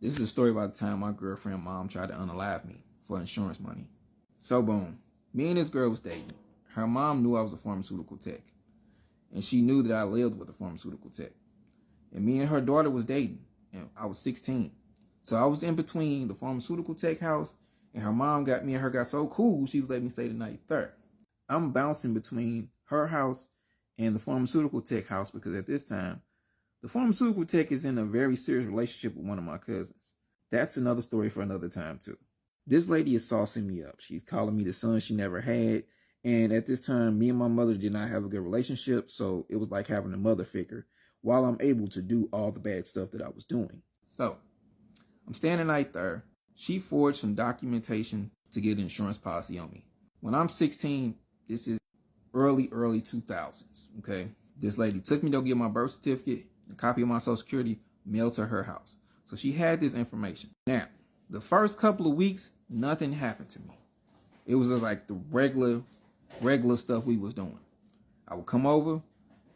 This is a story about the time my girlfriend mom tried to unalive me for insurance money. So boom, me and this girl was dating. Her mom knew I was a pharmaceutical tech, and she knew that I lived with a pharmaceutical tech. And me and her daughter was dating, and I was 16. So I was in between the pharmaceutical tech house, and her mom got me and her got so cool, she was letting me stay the night there. I'm bouncing between her house and the pharmaceutical tech house because at this time, the pharmaceutical tech is in a very serious relationship with one of my cousins. That's another story for another time too. This lady is saucing me up. She's calling me the son she never had. And at this time, me and my mother did not have a good relationship. So it was like having a mother figure while I'm able to do all the bad stuff that I was doing. So I'm standing right there. She forged some documentation to get an insurance policy on me. When I'm 16, this is early 2000s. Okay. This lady took me to go get my birth certificate, a copy of my social security, mailed to her house. So she had this information. Now, the first couple of weeks, nothing happened to me. It was just like the regular stuff we was doing. I would come over,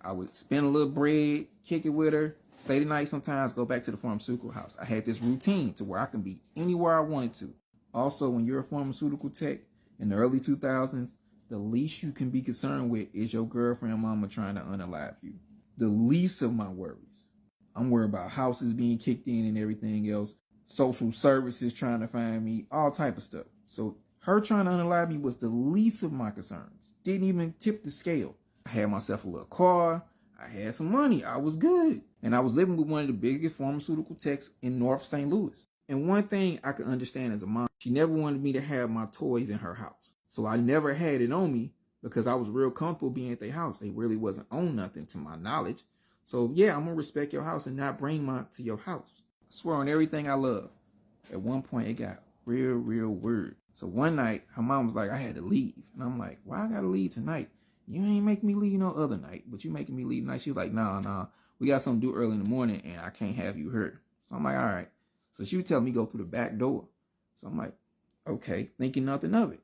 I would spend a little bread, kick it with her, stay the night sometimes, go back to the pharmaceutical house. I had this routine to where I can be anywhere I wanted to. Also, when you're a pharmaceutical tech in the early 2000s, the least you can be concerned with is your girlfriend mama trying to unalive you. The least of my worries. I'm worried about houses being kicked in and everything else, social services trying to find me, all type of stuff. So her trying to unalive me was the least of my concerns. Didn't even tip the scale. I had myself a little car. I had some money. I was good. And I was living with one of the biggest pharmaceutical techs in North St. Louis. And one thing I could understand as a mom, she never wanted me to have my toys in her house. So I never had it on me because I was real comfortable being at their house. They really wasn't on nothing to my knowledge. So yeah, I'm going to respect your house and not bring mine to your house. I swear on everything I love. At one point, it got real weird. So one night, her mom was like, I had to leave. And I'm like, why I got to leave tonight? You ain't making me leave no other night, but you making me leave tonight. She was like, nah. We got something to do early in the morning, and I can't have you here. So I'm like, all right. So she would tell me go through the back door. So I'm like, okay, thinking nothing of it.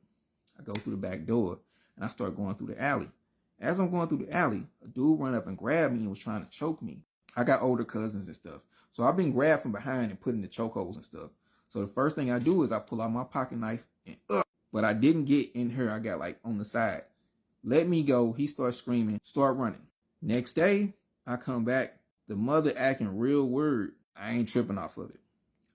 I go through the back door, and I start going through the alley. As I'm going through the alley, a dude ran up and grabbed me and was trying to choke me. I got older cousins and stuff. So I've been grabbed from behind and put in the chokeholds and stuff. So the first thing I do is I pull out my pocket knife and but I didn't get in her. I got like on the side. Let me go. He starts screaming, start running. Next day, I come back. The mother acting real weird. I ain't tripping off of it.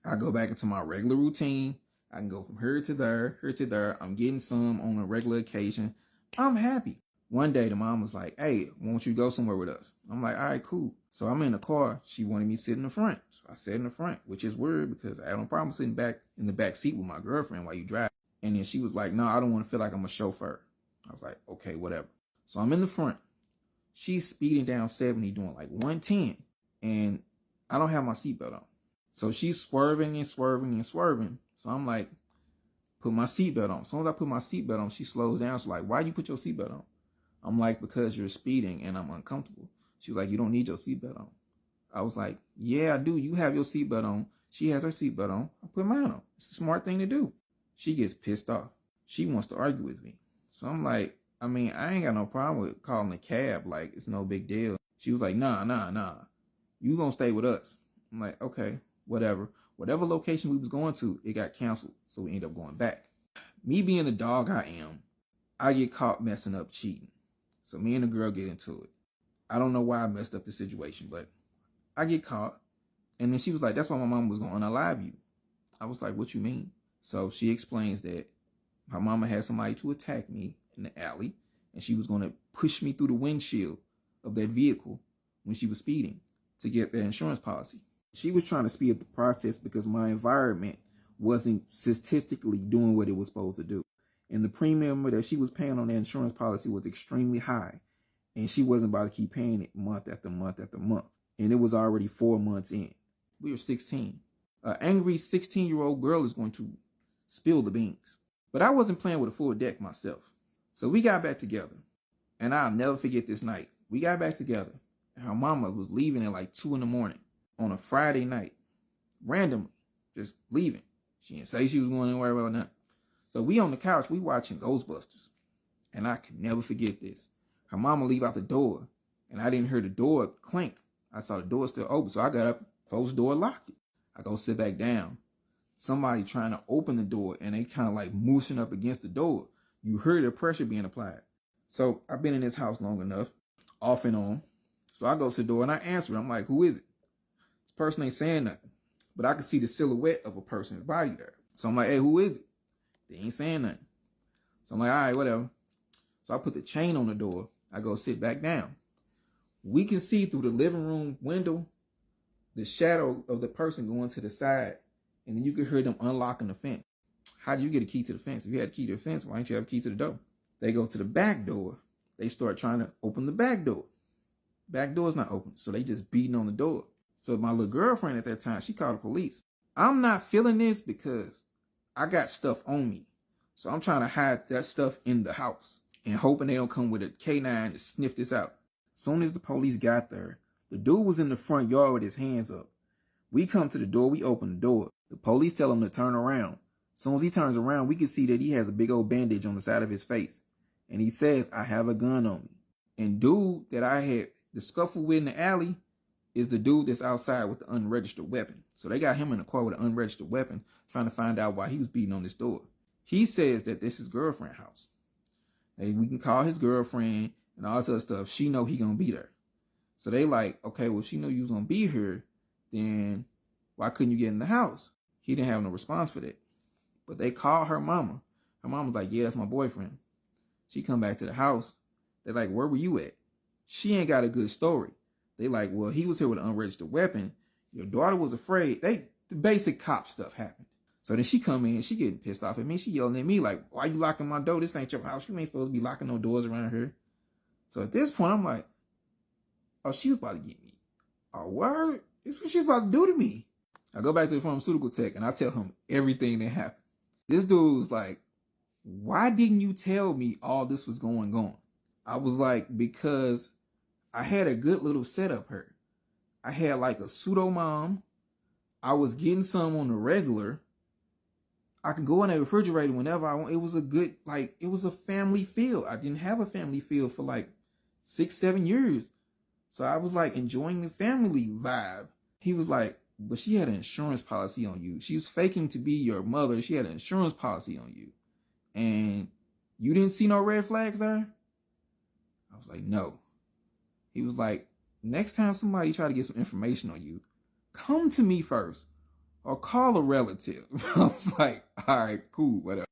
I go back into my regular routine. I can go from here to there. I'm getting some on a regular occasion. I'm happy. One day, the mom was like, hey, won't you go somewhere with us? I'm like, all right, cool. So I'm in the car. She wanted me to sit in the front. So I sat in the front, which is weird because I have no problem sitting back in the back seat with my girlfriend while you drive. And then she was like, no, I don't want to feel like I'm a chauffeur. I was like, okay, whatever. So I'm in the front. She's speeding down 70, doing like 110. And I don't have my seatbelt on. So she's swerving. So I'm like, put my seatbelt on. As soon as I put my seatbelt on, she slows down. She's like, why you put your seatbelt on? I'm like, because you're speeding and I'm uncomfortable. She was like, you don't need your seatbelt on. I was like, yeah, I do. You have your seatbelt on. She has her seatbelt on. I put mine on. It's a smart thing to do. She gets pissed off. She wants to argue with me. So I'm like, I mean, I ain't got no problem with calling a cab. Like, it's no big deal. She was like, nah. You gonna stay with us. I'm like, okay, whatever. Whatever location we was going to, it got canceled. So we ended up going back. Me being the dog I am, I get caught messing up cheating. So me and the girl get into it. I don't know why I messed up the situation, but I get caught. And then she was like, that's why my mom was going to unalive you. I was like, what you mean? So she explains that my mama had somebody to attack me in the alley, and she was going to push me through the windshield of that vehicle when she was speeding to get the insurance policy. She was trying to speed up the process because my environment wasn't statistically doing what it was supposed to do. And the premium that she was paying on the insurance policy was extremely high. And she wasn't about to keep paying it month after month after month. And it was already 4 months in. We were 16. An angry 16-year-old girl is going to spill the beans. But I wasn't playing with a full deck myself. So we got back together. And I'll never forget this night. We got back together. And her mama was leaving at like 2 a.m. on a Friday night. Randomly. Just leaving. She didn't say she was going anywhere about nothing. So we on the couch, we watching Ghostbusters. And I can never forget this. Her mama leave out the door. And I didn't hear the door clink. I saw the door still open. So I got up, closed the door, locked it. I go sit back down. Somebody trying to open the door and they kind of like mooshing up against the door. You hear the pressure being applied. So I've been in this house long enough, off and on. So I go to the door and I answer it. I'm like, who is it? This person ain't saying nothing, but I can see the silhouette of a person's body there. So I'm like, hey, who is it? They ain't saying nothing. So I'm like, all right, whatever. So I put the chain on the door. I go sit back down. We can see through the living room window the shadow of the person going to the side, and then you could hear them unlocking the fence. How do you get a key to the fence? If you had a key to the fence, why don't you have a key to the door? They go to the back door. They start trying to open the back door. Back door's not open, so they just beating on the door. So my little girlfriend at that time, she called the police. I'm not feeling this because I got stuff on me. So I'm trying to hide that stuff in the house and hoping they don't come with a K9 to sniff this out. As soon as the police got there, the dude was in the front yard with his hands up. We come to the door, we open the door. The police tell him to turn around. As soon as he turns around, we can see that he has a big old bandage on the side of his face. And he says, I have a gun on me. And dude that I had the scuffle with in the alley is the dude that's outside with the unregistered weapon. So they got him in the car with an unregistered weapon, trying to find out why he was beating on this door. He says that this is girlfriend's house. Hey, we can call his girlfriend and all this other stuff. She know he gonna be there. So they like, okay, well, she knew you was gonna be here, then why couldn't you get in the house? He didn't have no response for that. But they called her mama. Her mama was like, yeah, that's my boyfriend. She come back to the house. They're like, where were you at? She ain't got a good story. They like, well, he was here with an unregistered weapon. Your daughter was afraid. The basic cop stuff happened. So then she come in, she getting pissed off at me. She yelling at me like, why you locking my door? This ain't your house. You ain't supposed to be locking no doors around here. So at this point, I'm like, oh, she was about to get me. Oh, word? This is what she's about to do to me. I go back to the pharmaceutical tech and I tell him everything that happened. This dude was like, why didn't you tell me all this was going on? I was like, because I had a good little setup here. I had like a pseudo mom. I was getting some on the regular. I could go in the refrigerator whenever I want. It was a good, like, it was a family feel. I didn't have a family feel for like 6-7 years. So I was like enjoying the family vibe. He was like, but she had an insurance policy on you. She was faking to be your mother. She had an insurance policy on you. And you didn't see no red flags there? I was like, no. He was like, next time somebody try to get some information on you, come to me first or call a relative. I was like, all right, cool, whatever.